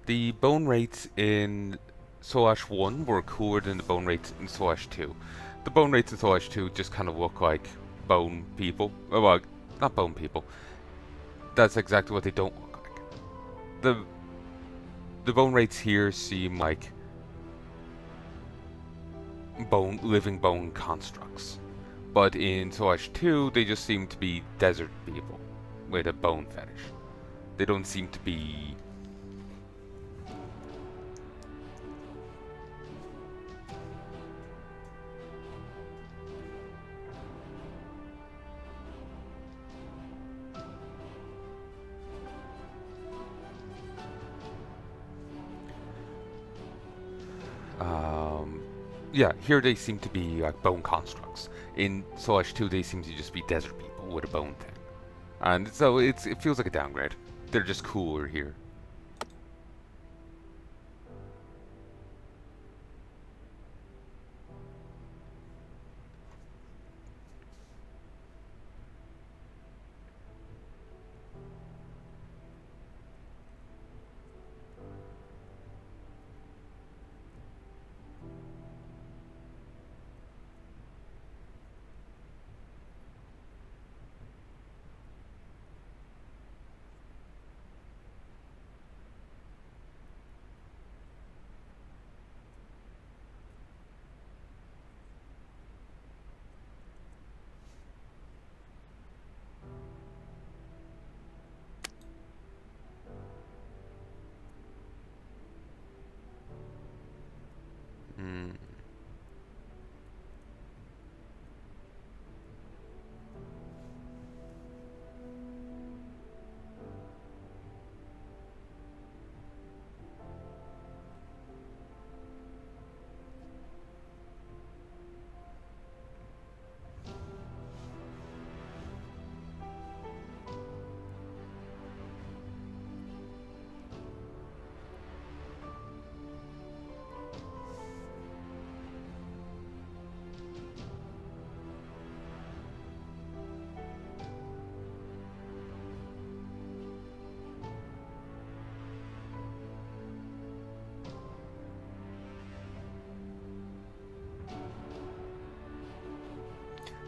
The bone rates in Soulash 1 were cooler than the bone rates in Soulash 2. The bone rates in Soulash 2 just kind of look like bone people. Well, not bone people. That's exactly what they don't look like. The the bone rates here seem like living bone constructs. But in Soulash 2, they just seem to be desert people with a bone fetish. They don't seem to be. Um, yeah, here they seem to be like bone constructs. In Soulash 2, they seem to just be desert people with a bone thing. And so it feels like a downgrade. They're just cooler here. Mm.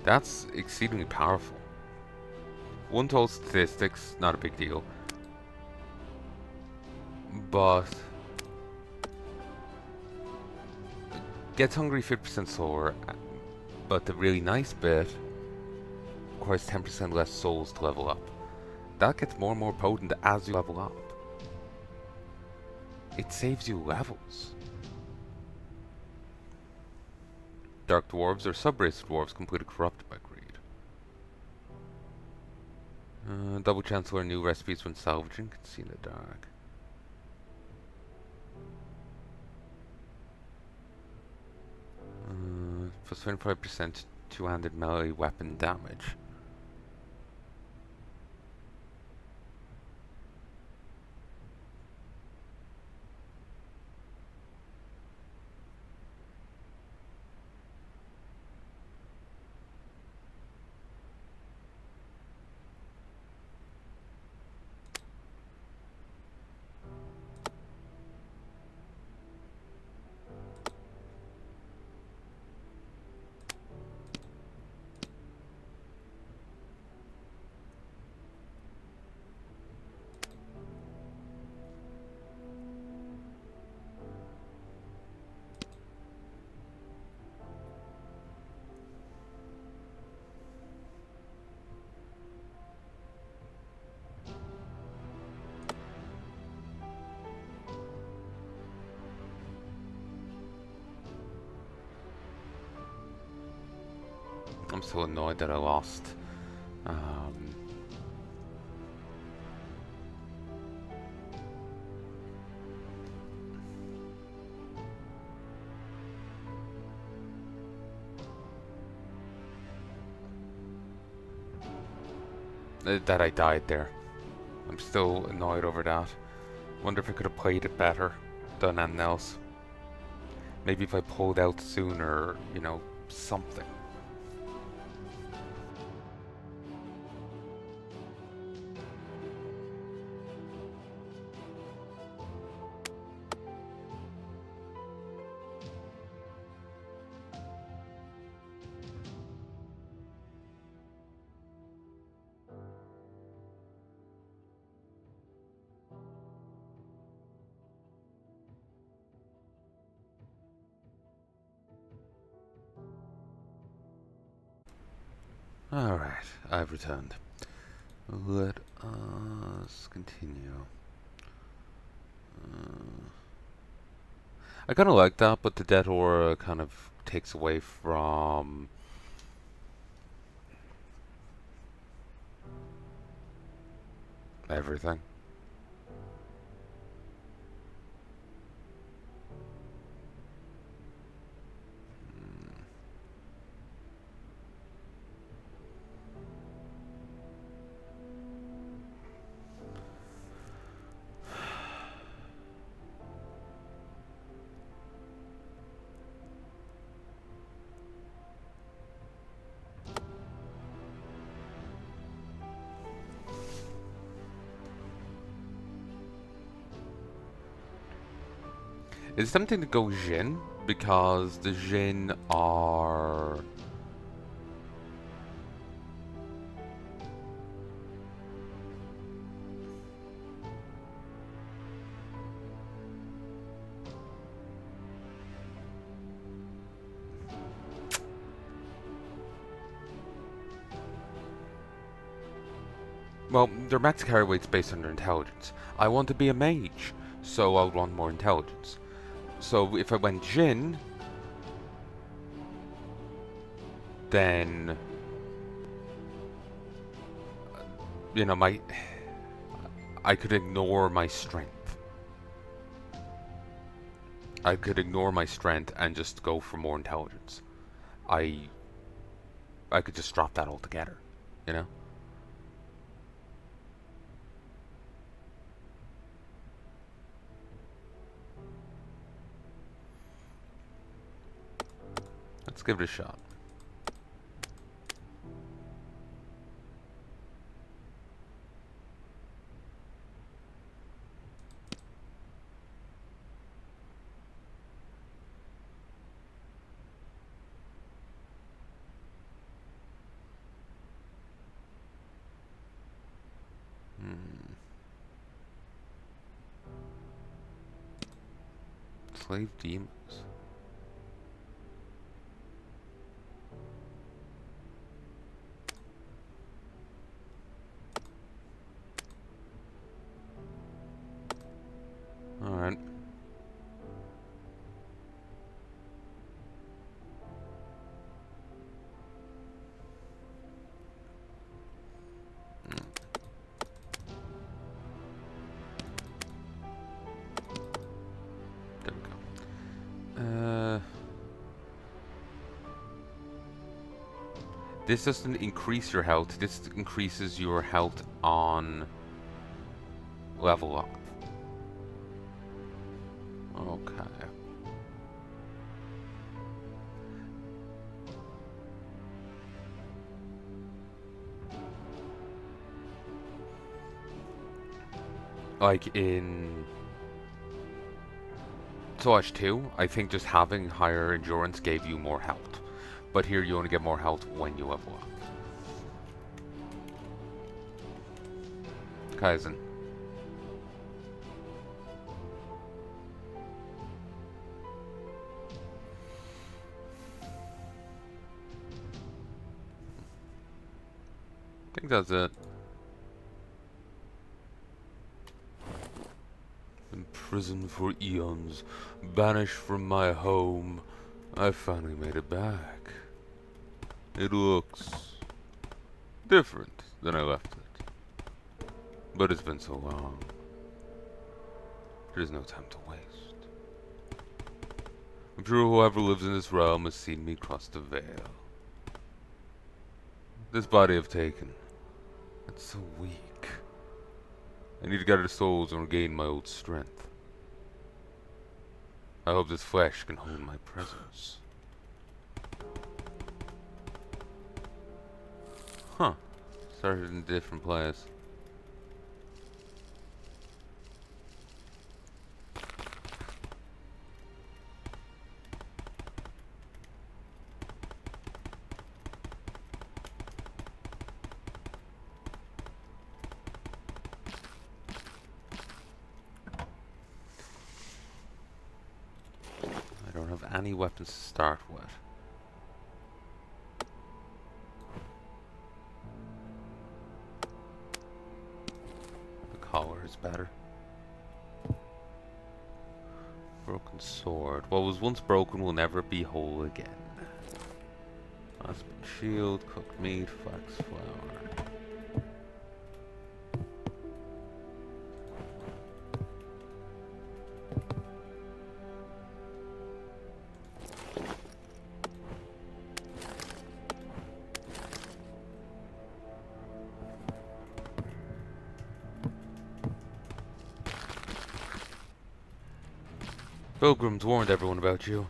That's exceedingly powerful. One told statistics, not a big deal. But gets hungry 50% slower, but the really nice bit requires 10% less souls to level up. That gets more and more potent as you level up. It saves you levels. Dark dwarves or subrace dwarves completely corrupted by greed. Double chance to learn new recipes when salvaging. Can see in the dark. Plus 25% two-handed melee weapon damage. I'm so annoyed that I lost. Um, that I died there. I'm still annoyed over that. Wonder if I could have played it better, done anything else. Maybe if I pulled out sooner, something. Alright, I've returned. Let us continue. I kind of like that, but the dead aura kind of takes away from everything. It's tempting to go Jin, because the Jin are... Well, their max carry weight's based on their intelligence. I want to be a mage, so I would want more intelligence. So if I went Jin, then... You know, I could ignore my strength. I could ignore my strength and just go for more intelligence. I could just drop that altogether, you know? Let's give it a shot. Slave demons. Alright. There we go. This doesn't increase your health, this increases your health on level up. Okay. Like in Soulash 2, I think just having higher endurance gave you more health. But here you only get more health when you level up. Kaizen. I think that's it. Imprisoned for eons, banished from my home, I finally made it back. It looks different than I left it. But it's been so long. There's no time to waste. I'm sure whoever lives in this realm has seen me cross the veil. This body I've taken, it's so weak. I need to gather souls and regain my old strength. I hope this flesh can hold my presence. Huh. Started in a different place. I don't have any weapons to start with. better. Broken sword. What was once broken will never be whole again. Aspen shield, cooked meat, flax flour. Pilgrims warned everyone about you.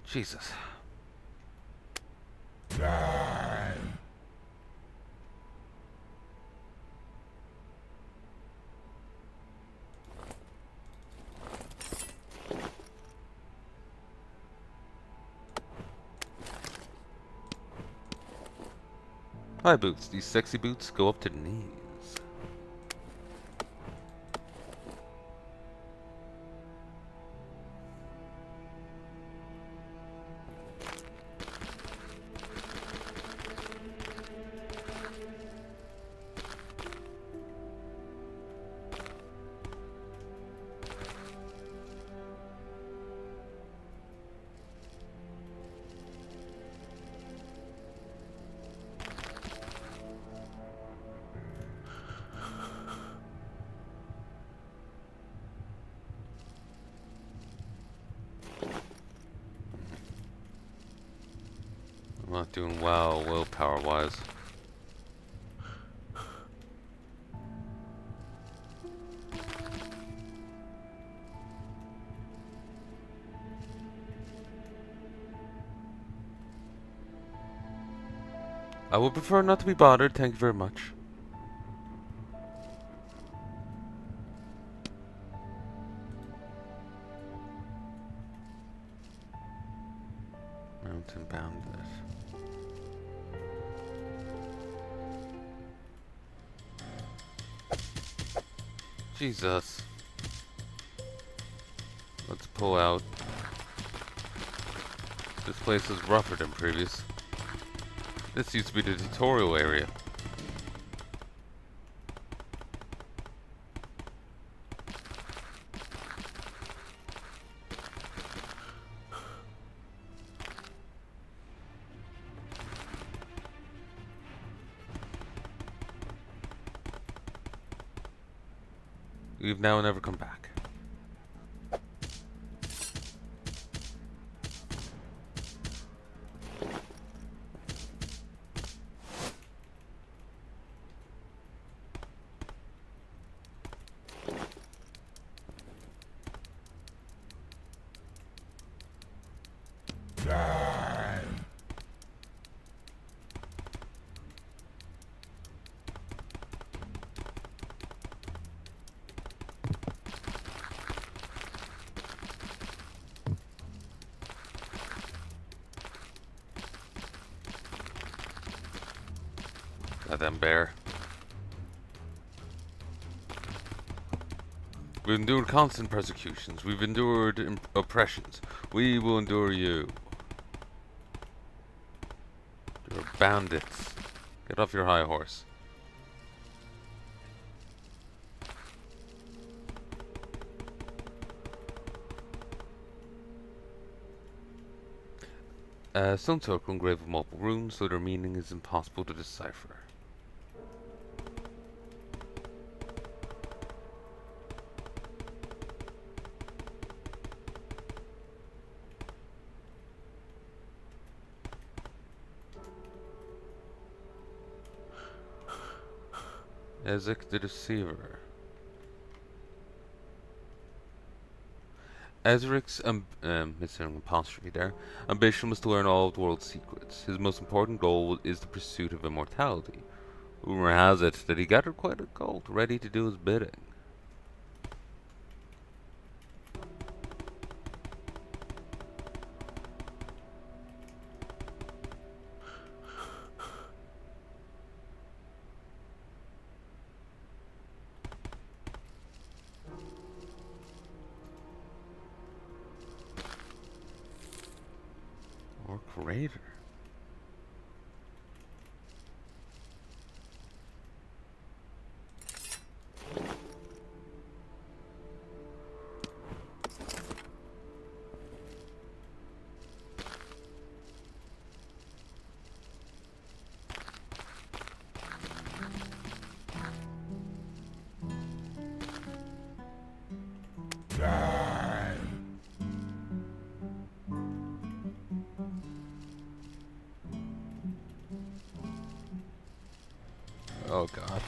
Jesus. High boots. These sexy boots go up to the knees. I'm not doing well willpower wise. I would prefer not to be bothered, thank you very much. Mountain Bandit. Jesus. Let's pull out. This place is rougher than previous. This used to be the tutorial area. We've now never come back. Goddamn bear. We've endured constant persecutions. We've endured oppressions. We will endure you. You're bandits. Get off your high horse. Stone circle engraved with multiple runes, so their meaning is impossible to decipher. Ezek the Deceiver. Ezric's missing apostrophe there. Ambition was to learn all of the world's secrets. His most important goal is the pursuit of immortality. Rumor has it that he gathered quite a cult ready to do his bidding. Or creator. Oh god.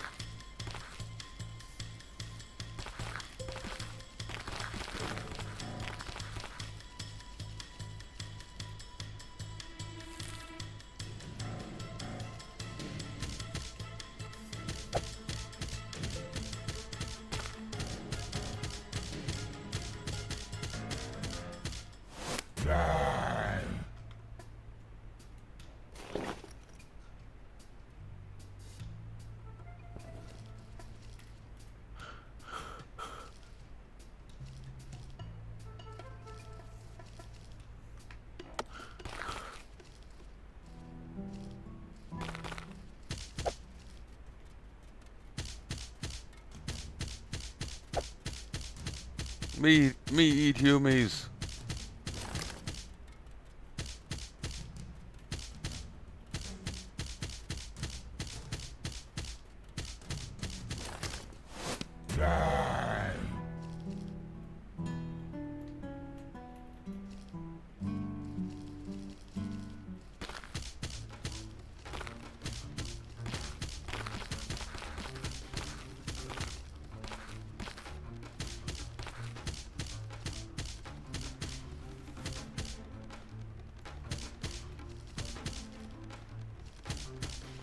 Me eat humies.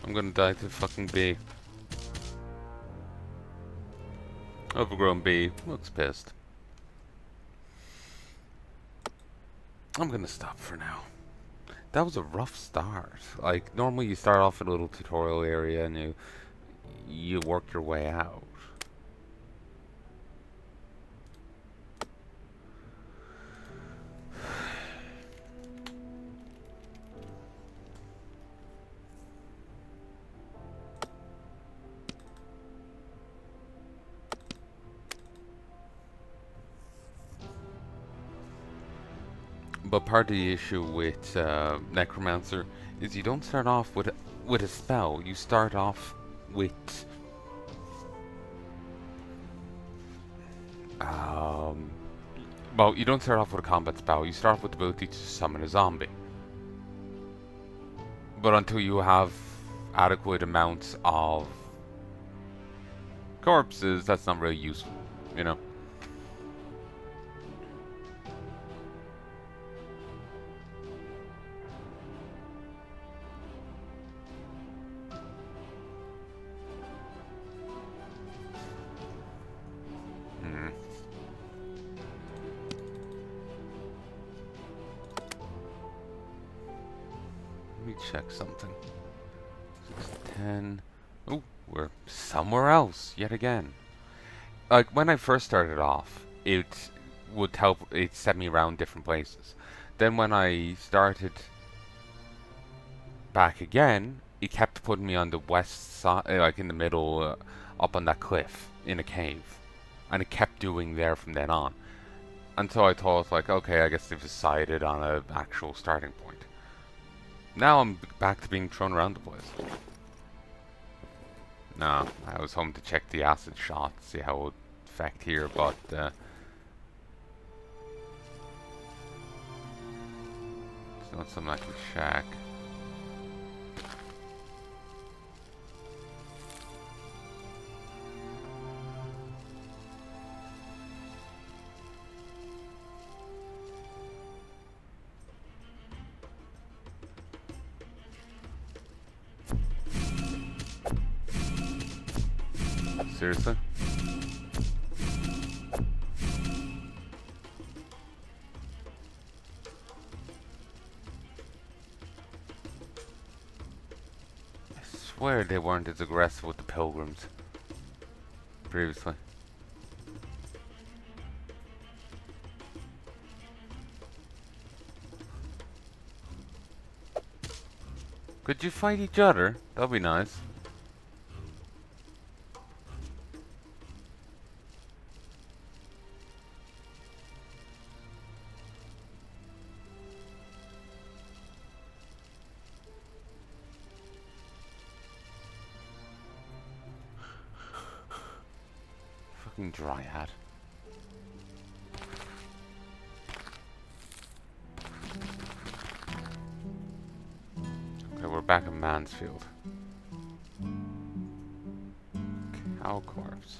I'm gonna die to fucking bee. Overgrown bee. Looks pissed. I'm gonna stop for now. That was a rough start. Like, normally you start off in a little tutorial area and you work your way out. But part of the issue with Necromancer is you don't start off with a spell. You start off with well, you don't start off with a combat spell. You start off with the ability to summon a zombie. But until you have adequate amounts of corpses, that's not really useful, you know? Let me check something. 610. Oh, we're somewhere else yet again. Like when I first started off, it would help. It set me around different places. Then when I started back again, it kept putting me on the west side, like in the middle, up on that cliff in a cave, and it kept doing there from then on. Until I thought, like, okay, I guess they've decided on an actual starting point. Now I'm back to being thrown around the place. No, I was home to check the acid shot, see how it would affect here, but it's not something I can check. Seriously? I swear they weren't as aggressive with the pilgrims previously. Could you fight each other? That'd be nice. Fucking dryad. Okay, we're back in Mansfield. Cow corpse.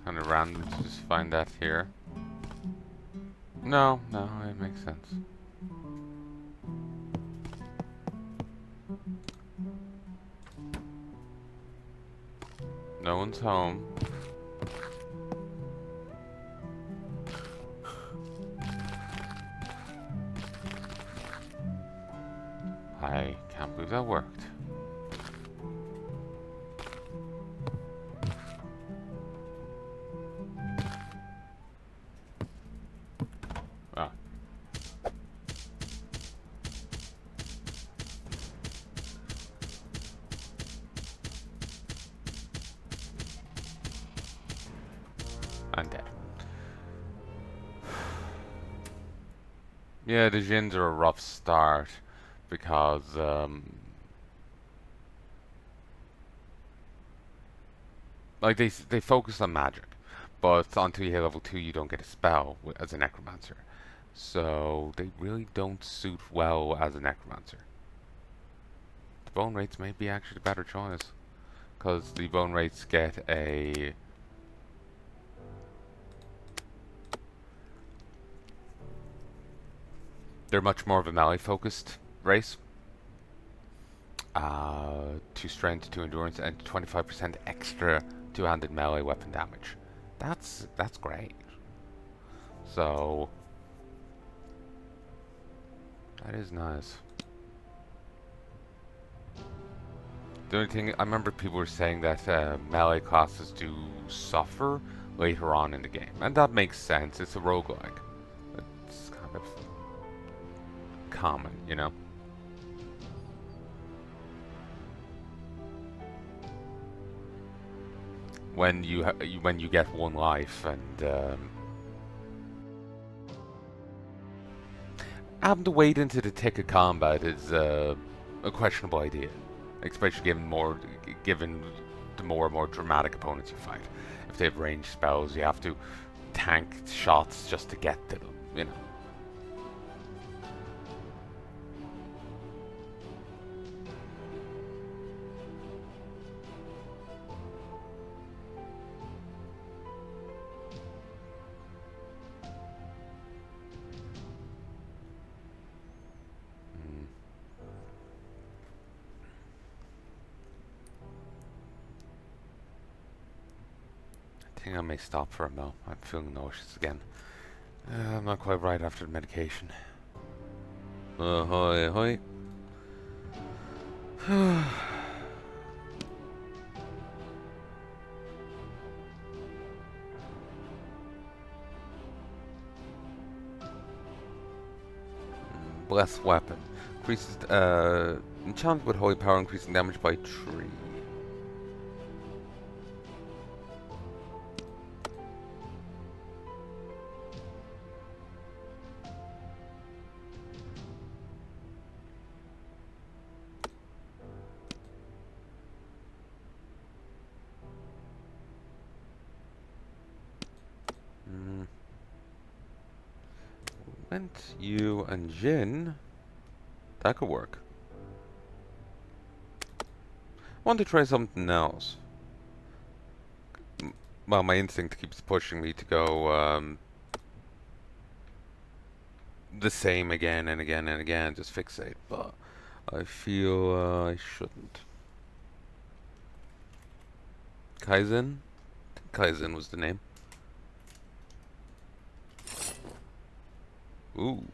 Kind of random to just find that here. No, it makes sense. No one's home. I can't believe that worked. Ah. I'm dead. Yeah, the Jins are a rough start because like they focus on magic, but until you hit level 2 you don't get a spell as a necromancer. So they really don't suit well as a necromancer. The bone rates may be actually the better choice, because the bone rates get a they're much more of a melee focused race. 2 strength, 2 endurance, and 25% extra two-handed melee weapon damage. That's great. So that is nice. The only thing I remember people were saying that melee classes do suffer later on in the game, and that makes sense. It's a roguelike. It's kind of common, you know. When you get one life and having to wade into the thick of combat is a questionable idea, especially given the more and more dramatic opponents you fight. If they have ranged spells, you have to tank shots just to get to them, you know. I think I may stop for a moment. I'm feeling nauseous again. I'm not quite right after the medication. Ahoy, ahoy. Blessed weapon. Increases, enchantment with holy power, increasing damage by 3. Went you and Jin. That could work. Want to try something else. Well, my instinct keeps pushing me to go the same again and again and again, just fixate, but I feel I shouldn't. Kaizen? Kaizen was the name. Ooh.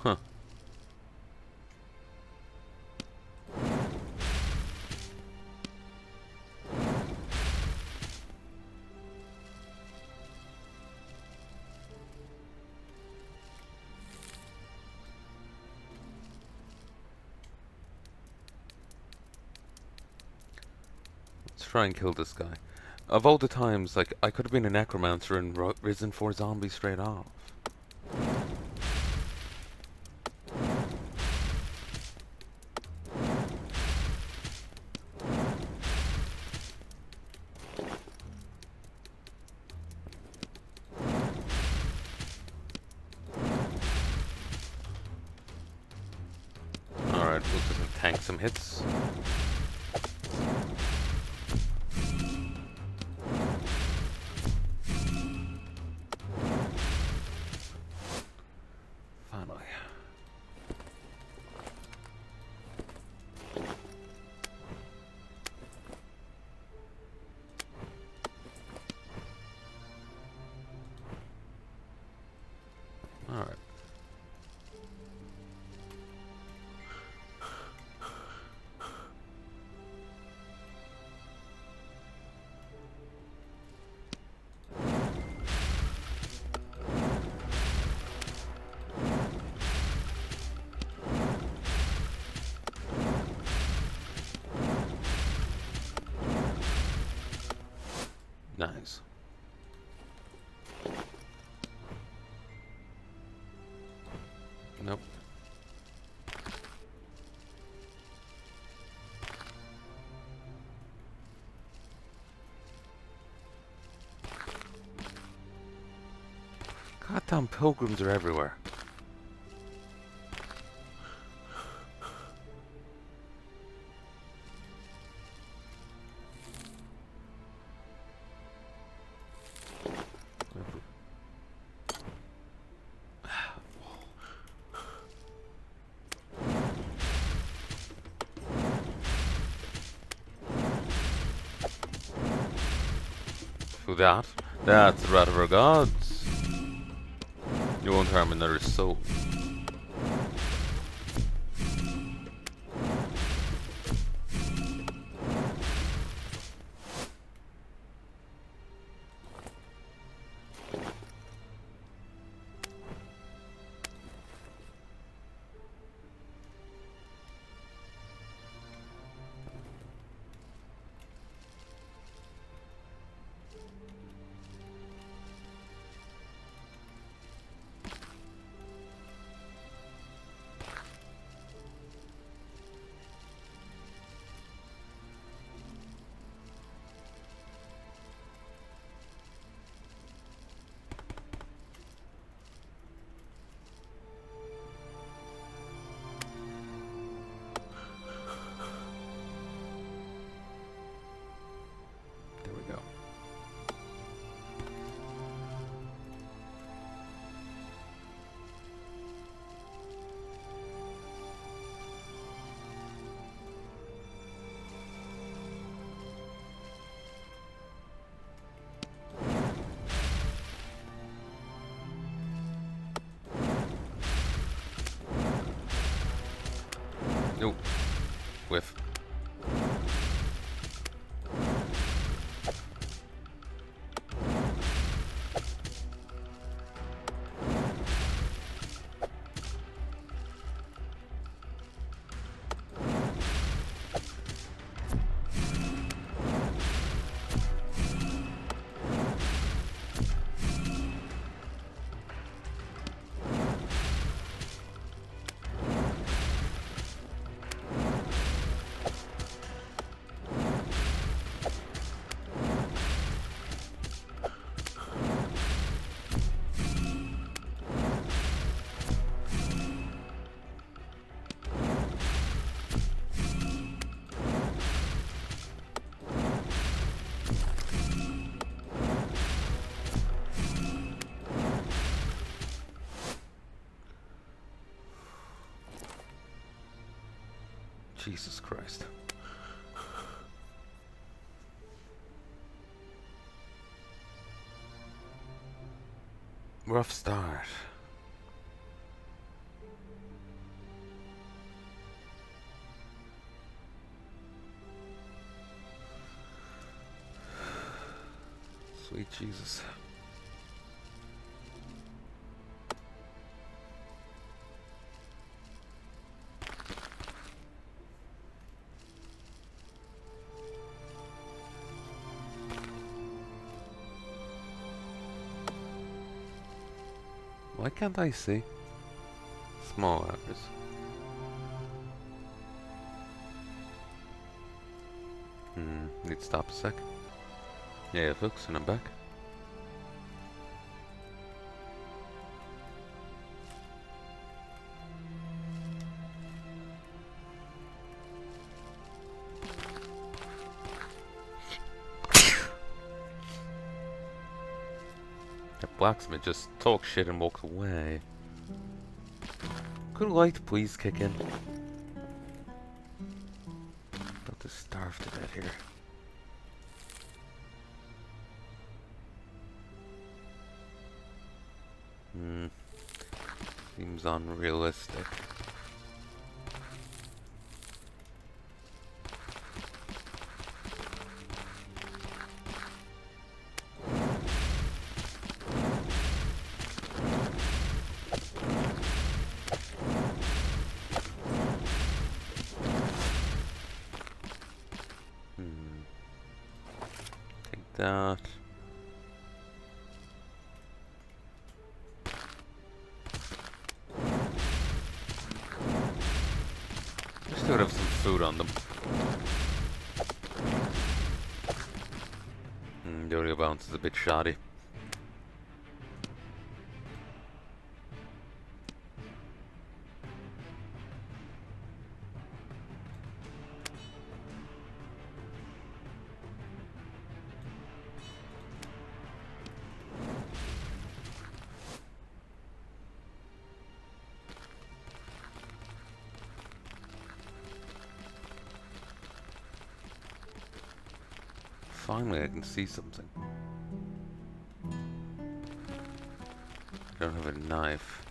Huh. Let's try and kill this guy. Of all the times, like, I could have been a necromancer and risen 4 zombies straight off. Alright, we'll just tank some hits. Finally. Alright. Nice. Nope. Goddamn pilgrims are everywhere. Who that? That's the wrath of our gods. You won't harm another soul. Jesus Christ. Rough start. Sweet Jesus. Why can't I see? Small hours. Need to stop a sec. Yeah, folks, and I'm back. That blacksmith just talked shit and walked away. Could a light please kick in? About to starve to death here. Seems unrealistic. Take that. Still have some food on them. The audio bounce is a bit shoddy. Finally, I can see something. I don't have a knife.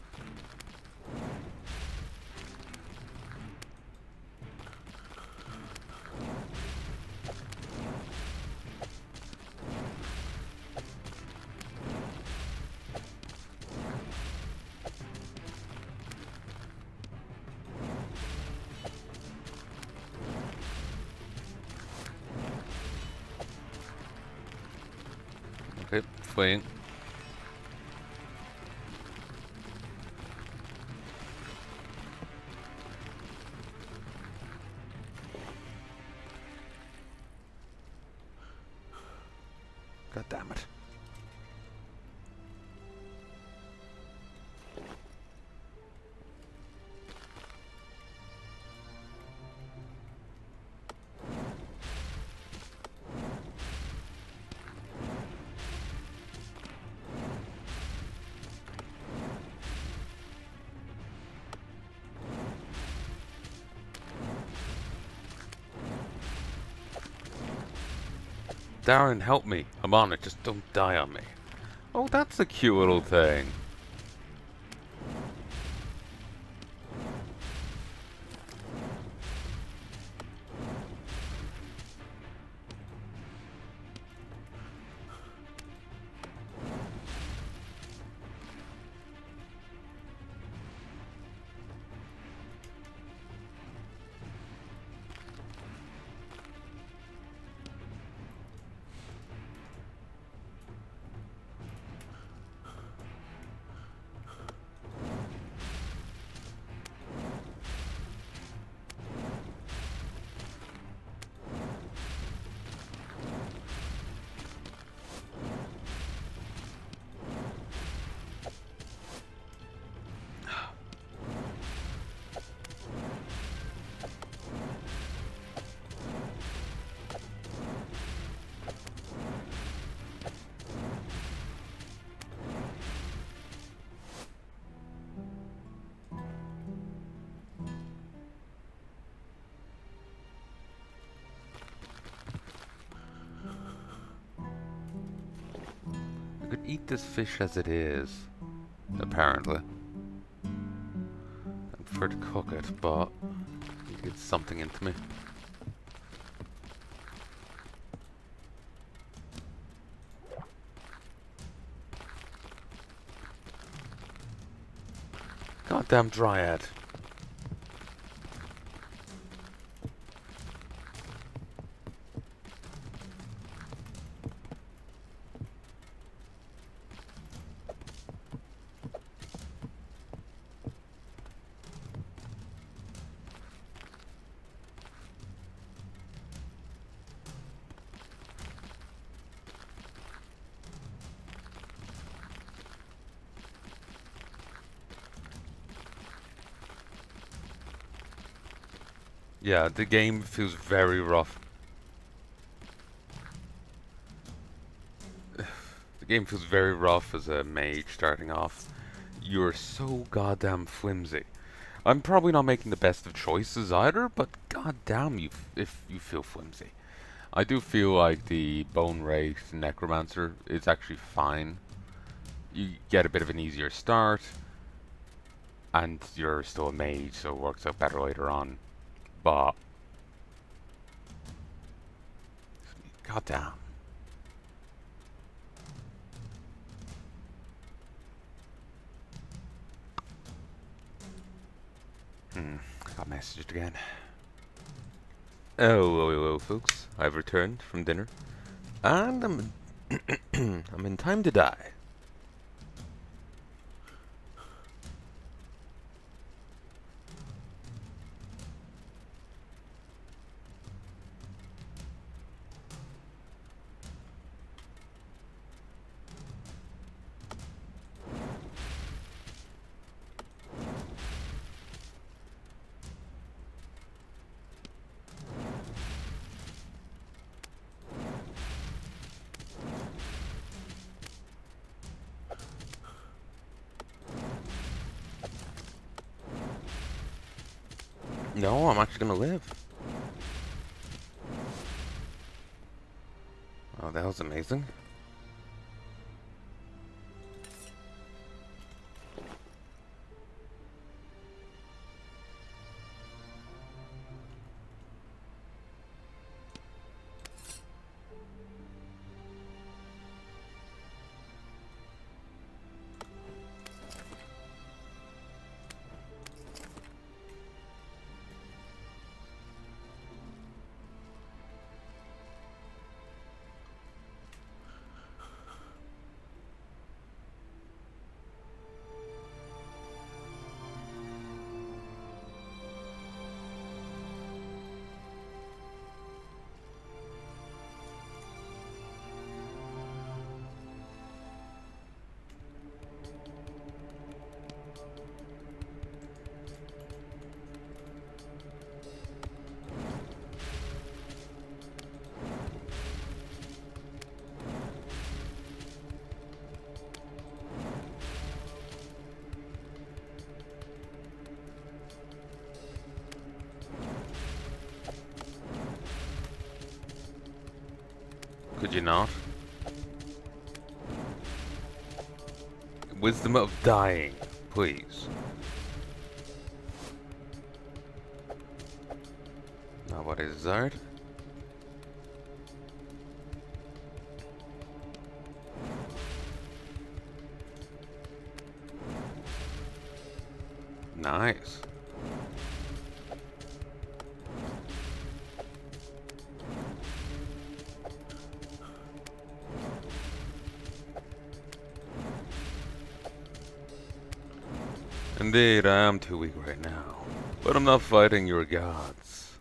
Okay, fleeing. God damn it. Darren, help me. I'm on it. Just don't die on me. Oh, that's a cute little thing. I could eat this fish as it is, apparently. I prefer to cook it, but it gets something into me. Goddamn dryad. Yeah, the game feels very rough. The game feels very rough as a mage starting off. You're so goddamn flimsy. I'm probably not making the best of choices either, but goddamn you if you feel flimsy. I do feel like the bone wraith necromancer is actually fine. You get a bit of an easier start, and you're still a mage, so it works out better later on. But goddamn. Got messaged again. Oh, hello, folks. I've returned from dinner, and I'm in time to die. No, I'm actually gonna live. Oh, that was amazing. Could you not? Wisdom of dying, please. Not what I desired. Nice. Indeed, I am too weak right now. But I'm not fighting your gods.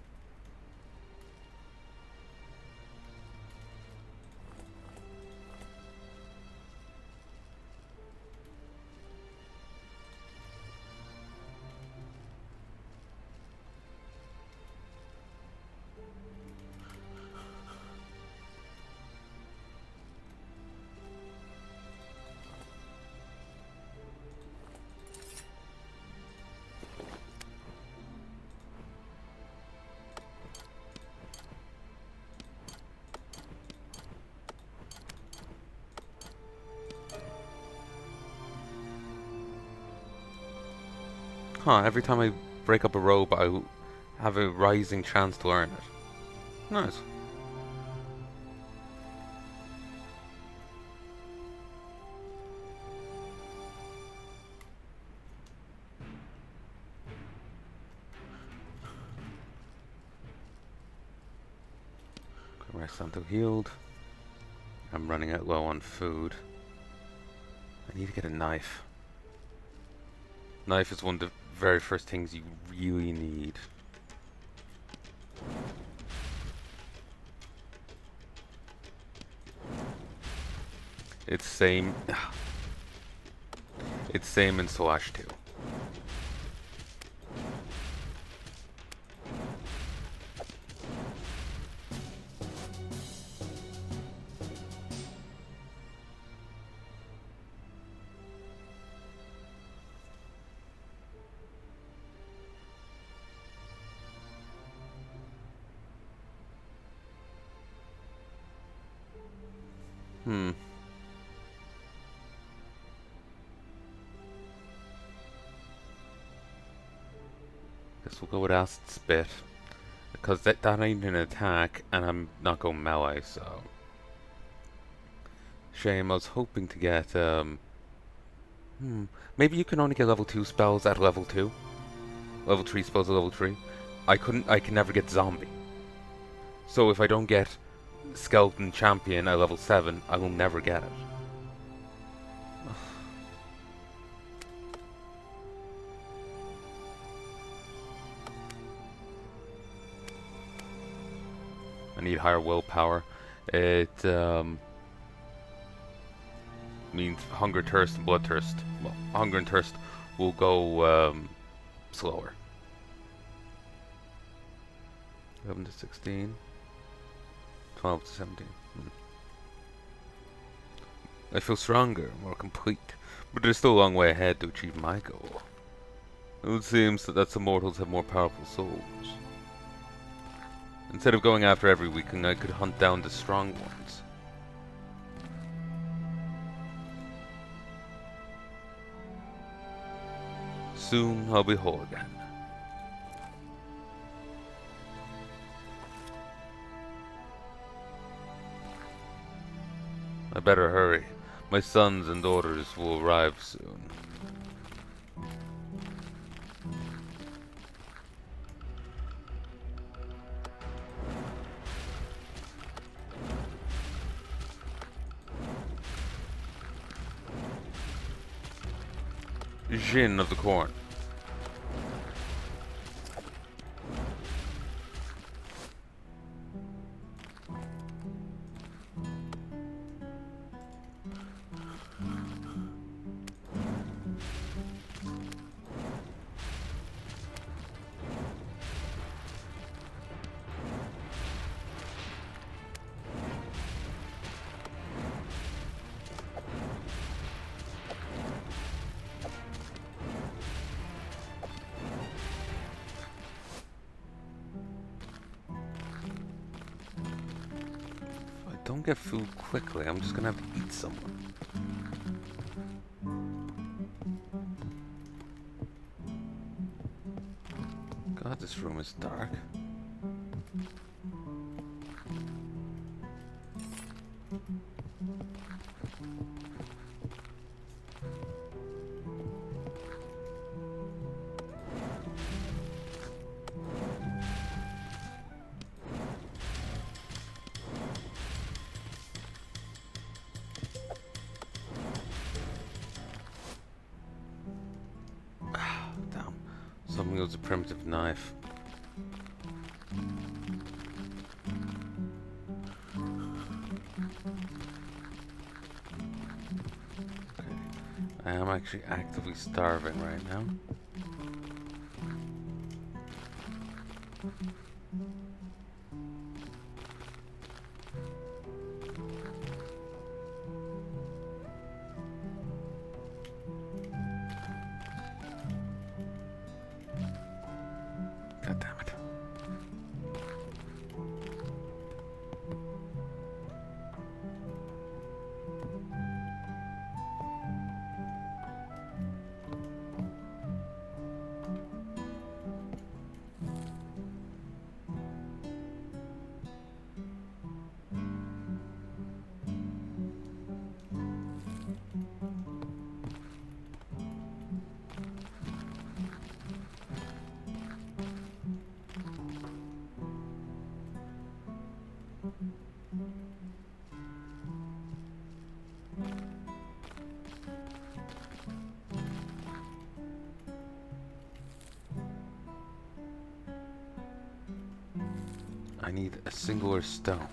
Huh, every time I break up a robe, I have a rising chance to earn it. Nice. Rest until healed. I'm running out low on food. I need to get a knife. Knife is one of the very first things you really need. It's same. It's same in Soulash too. Guess we'll go with Acid Spit. Because that ain't an attack, and I'm not going melee, so... Shame, I was hoping to get, maybe you can only get level 2 spells at level 2? Level 3 spells at level 3? I can never get Zombie. So if I don't get Skeleton Champion at level 7, I will never get it. I need higher willpower. It means hunger, thirst, and bloodthirst. Well, hunger and thirst will go slower. 11 to 16. 12 to 17. I feel stronger, more complete, but there's still a long way ahead to achieve my goal. It seems that some mortals have more powerful souls. Instead of going after every weakling, I could hunt down the strong ones. Soon I'll be whole again. I better hurry. My sons and daughters will arrive soon. Jinn of the Corn. Don't get food quickly, I'm just gonna have to eat someone. God, this room is dark. Something was a primitive knife. Okay. I am actually actively starving right now. God damn it. I need a singular stone.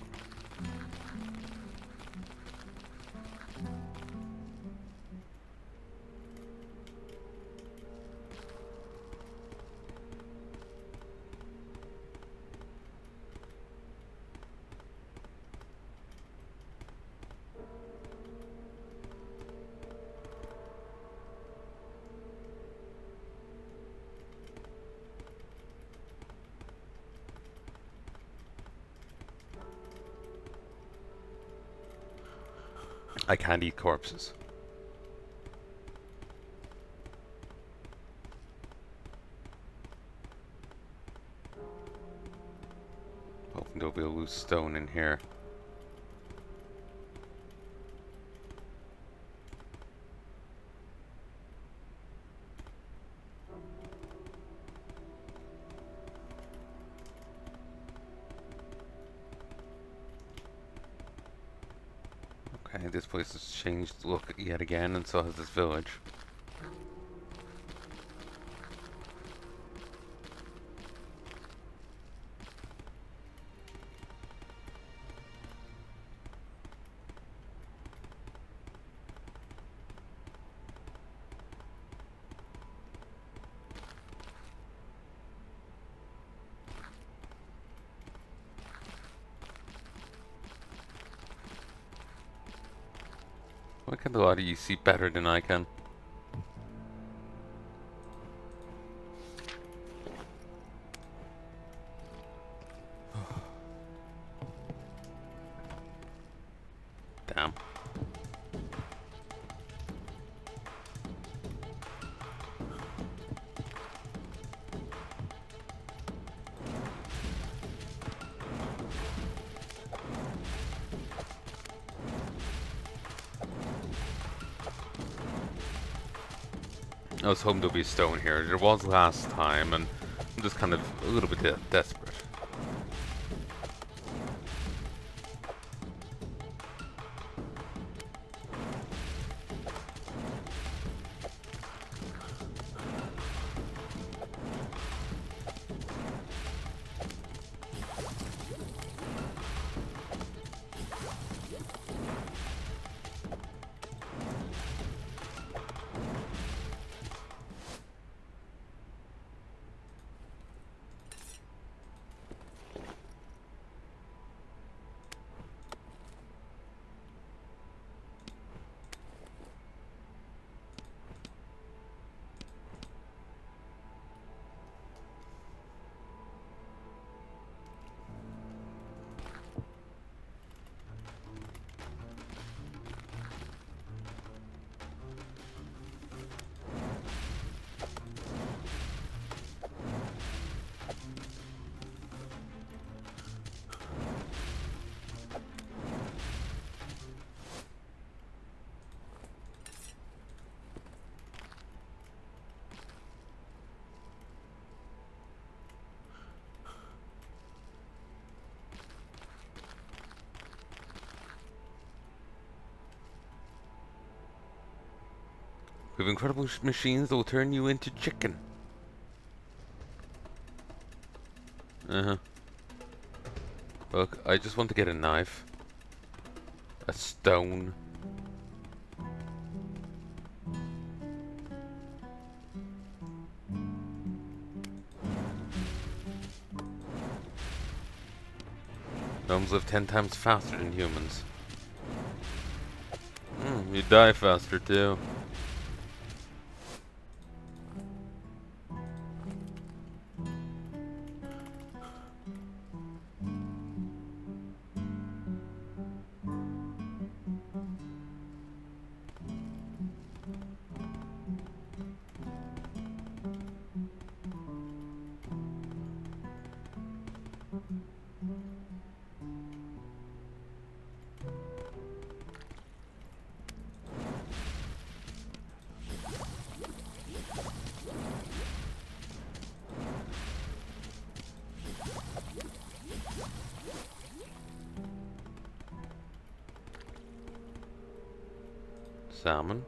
I can't eat corpses. Hoping there'll be a loose stone in here. Okay, this place has changed look yet again, and so has this village. Why can a lot of you see better than I can? Damn. I was hoping there'll be a stone here. There was last time, and I'm just kind of a little bit desperate. We have incredible machines that will turn you into chicken. Uh-huh. Look, I just want to get a knife. A stone. Gnomes live 10 times faster than humans. You die faster too. salmon.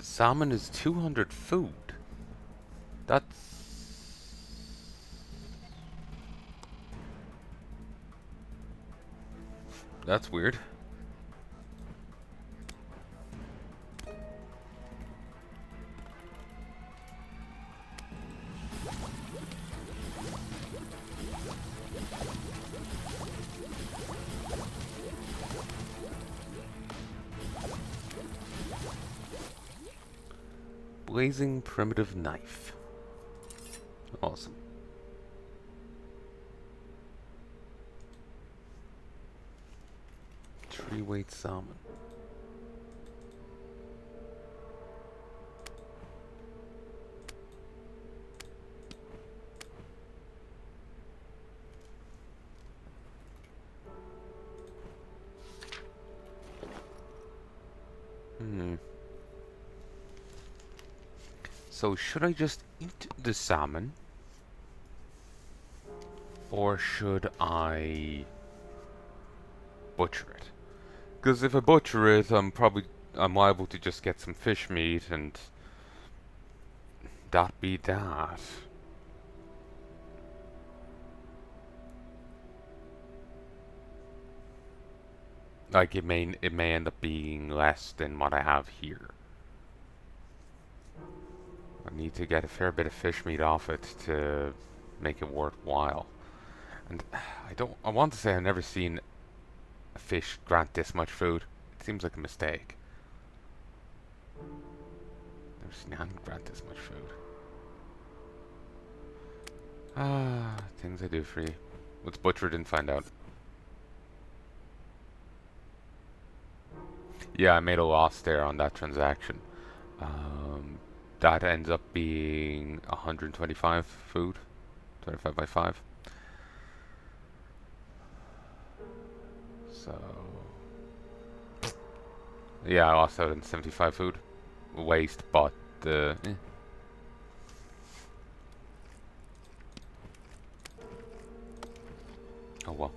Salmon is 200 food. That's weird. Blazing primitive knife. Awesome. Tree weight salmon. So should I just eat the salmon? Or should I butcher it? Because if I butcher it, I'm liable to just get some fish meat and that be that. Like it may end up being less than what I have here. I need to get a fair bit of fish meat off it to make it worthwhile. And I want to say I've never seen a fish grant this much food. It seems like a mistake. Never seen a hand grant this much food. Things I do for you. What's butchered and find out. Yeah, I made a loss there on that transaction. That ends up being 125 food. 25 by 5. So... yeah, I lost out on 75 food. Waste, but... oh well.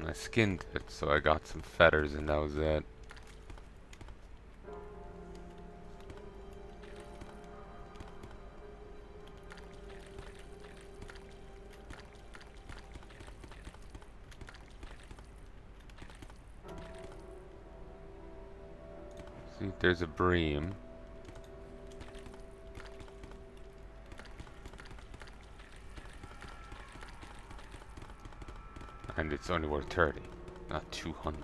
I skinned it, so I got some feathers and that was it. See, there's a bream. And it's only worth 30, not 200.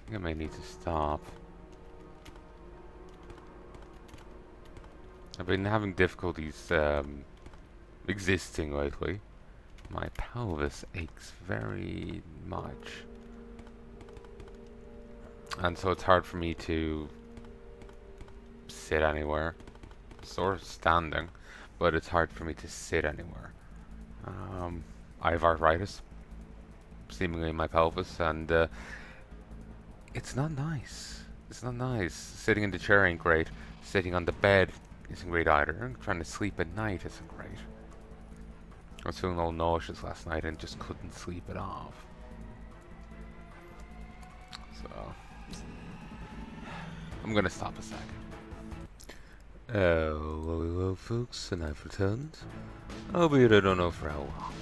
I think I may need to stop. I've been having difficulties existing lately. My pelvis aches very much. And so it's hard for me to sit anywhere. Sort of standing, but it's hard for me to sit anywhere. I have arthritis, seemingly in my pelvis, and it's not nice. It's not nice. Sitting in the chair ain't great. Sitting on the bed isn't great either. Trying to sleep at night isn't great. I was feeling all nauseous last night and just couldn't sleep it off. So, I'm gonna stop a sec. Hello folks, and I've returned. Albeit I don't know for how long.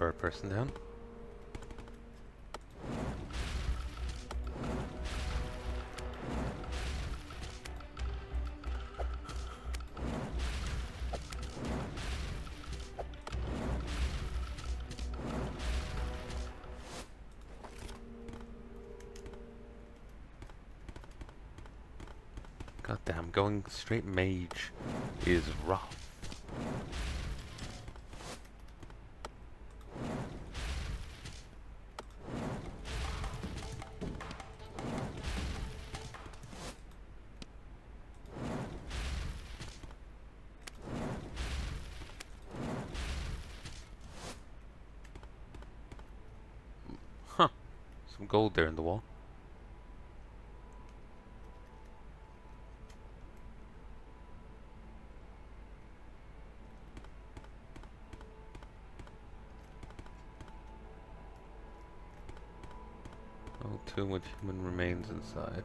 bird person down. God damn, going straight mage is rough. Huh. Some gold there in the wall. Oh, too much human remains inside.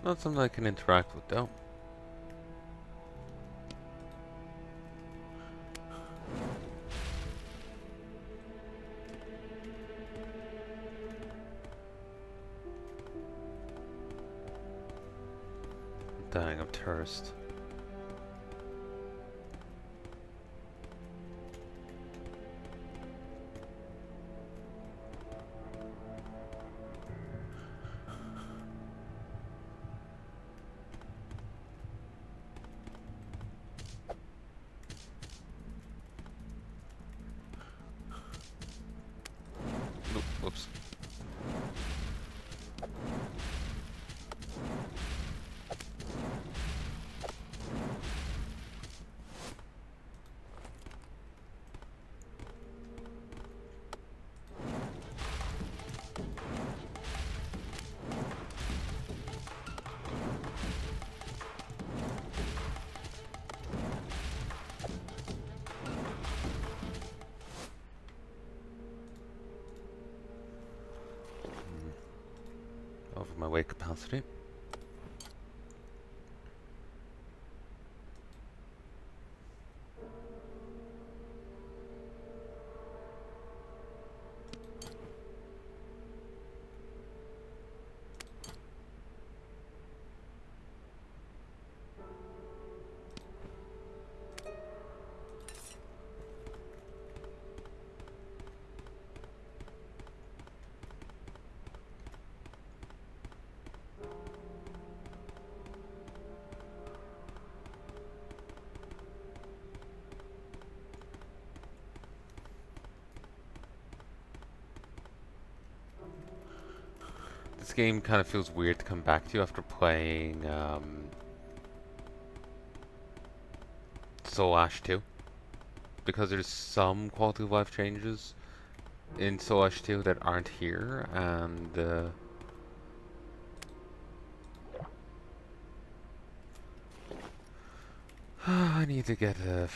Not something I can interact with though. Dying of thirst. Oop, whoops. Over my weight capacity. This game kind of feels weird to come back to after playing Soulash 2, because there's some quality of life changes in Soulash 2 that aren't here, and I need to get a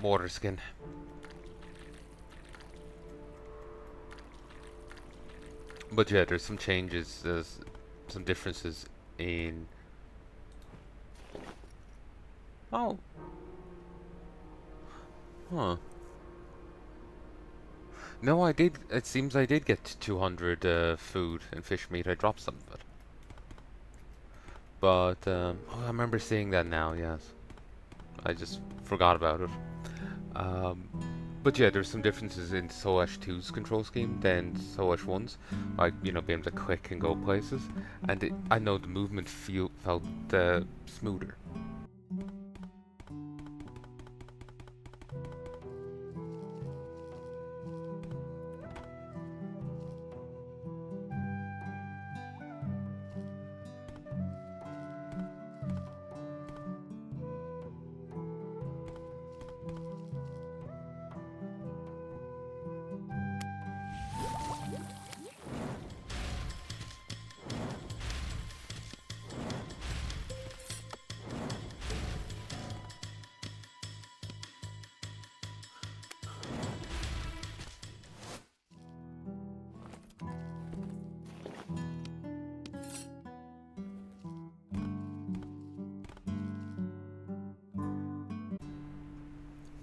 water skin. But yeah, there's some changes, some differences in... Oh. Huh. No, I did, it seems I did get 200 food and fish meat. I dropped some of it. But, oh, I remember seeing that now, yes. I just forgot about it. Um, but yeah, there's some differences in Soulash 2's control scheme than Soulash 1's. Like, you know, being able to click and go places. And I know the movement felt smoother.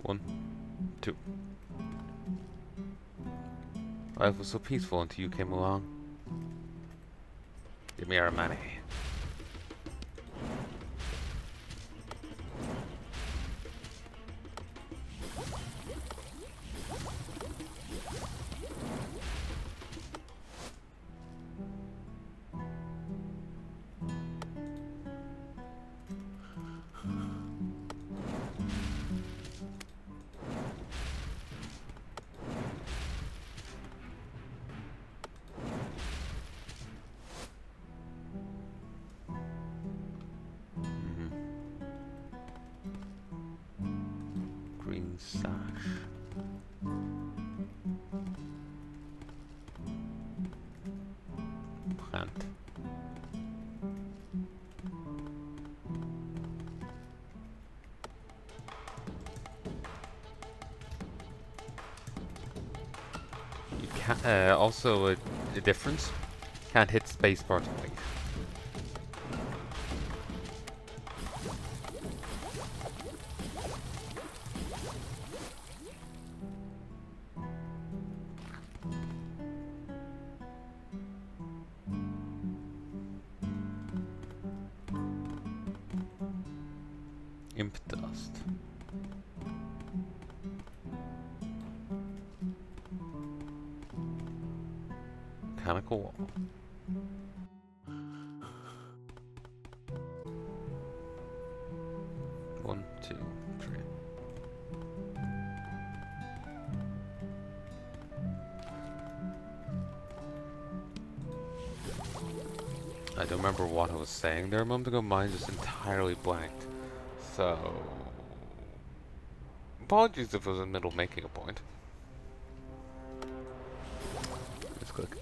1, 2. Life was so peaceful until you came along. Give me our money. Green sash. Plant. You can't, also a difference. Can't hit spacebar to wait. Imp dust. Mechanical wall. One, two, three. I don't remember what I was saying there a moment ago. Mine just entirely blanked. So, apologies if I was in the middle of making a point. Let's click.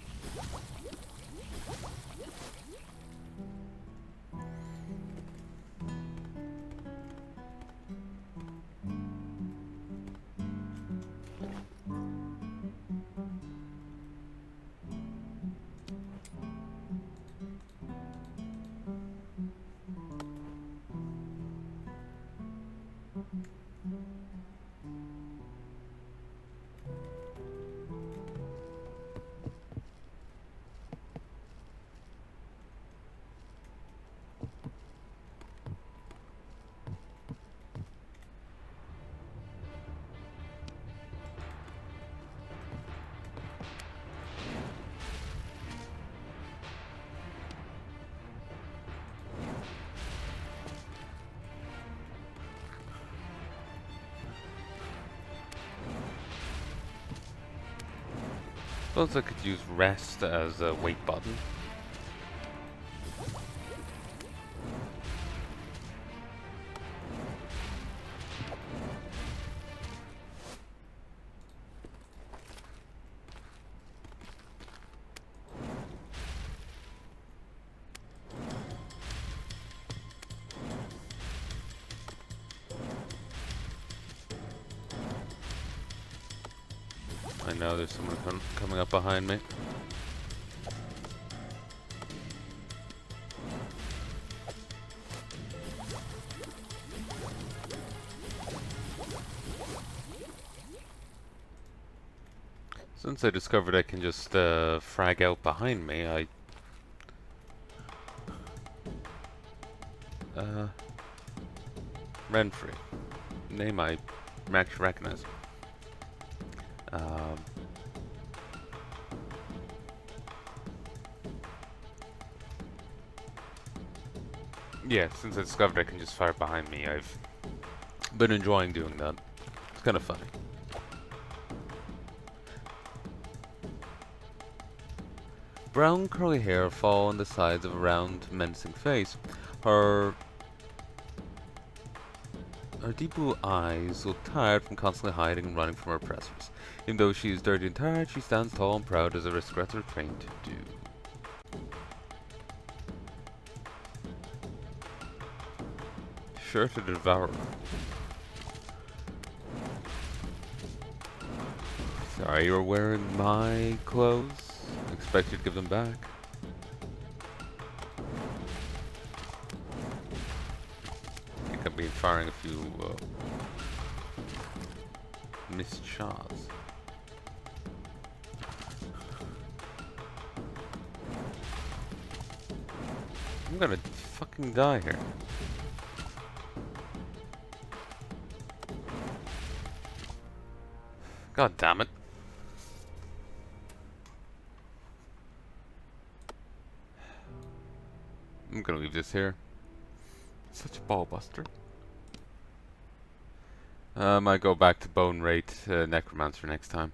Suppose I could use rest as a wait button. I know there's someone coming up behind me. Since I discovered I can just frag out behind me, I Renfrey. Name I actually recognize. Yeah, since I discovered I can just fire behind me, I've been enjoying doing that. It's kind of funny. Brown curly hair fall on the sides of a round, menacing face. Her deep blue eyes look tired from constantly hiding and running from her oppressors. Even though she is dirty and tired, she stands tall and proud as aristocrats are trained to do. Sure to devour. Sorry, you're wearing my clothes. Expect you to give them back. I think I've been firing a few Miss Shaw's. I'm gonna fucking die here. God damn it. I'm gonna leave this here. Such a ball buster. I might go back to Bone Rate Necromancer next time.